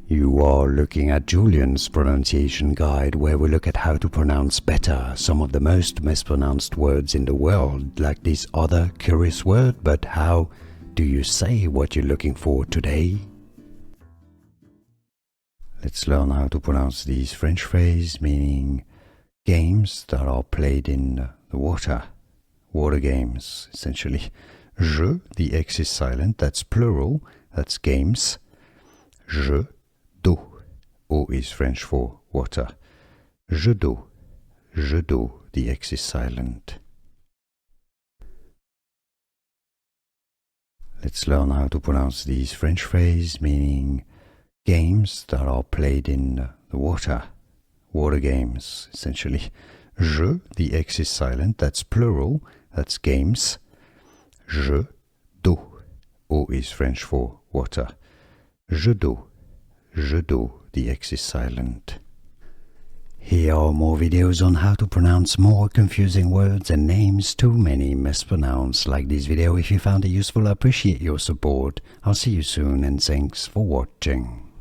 You are looking at Julian's pronunciation guide, where we look at how to pronounce better some of the most mispronounced words in the world, like this other curious word. But how do you say what you're looking for today? Let's learn how to pronounce this French phrase meaning games that are played in the water. Water games, essentially. Jeux, the X is silent, that's plural, that's games. Jeux d'eau. Eau is French for water. Jeux d'eau. Jeux d'eau, the X is silent. Let's learn how to pronounce this French phrase meaning games that are played in the water. Water games, essentially. Jeux, the X is silent, that's plural, that's games. Jeux d'eau. Eau is French for water. Jeux d'eau. Jeux d'eau, the X is silent. Here are more videos on how to pronounce more confusing words and names too many mispronounced. Like this video if you found it useful. I appreciate your support. I'll see you soon and thanks for watching.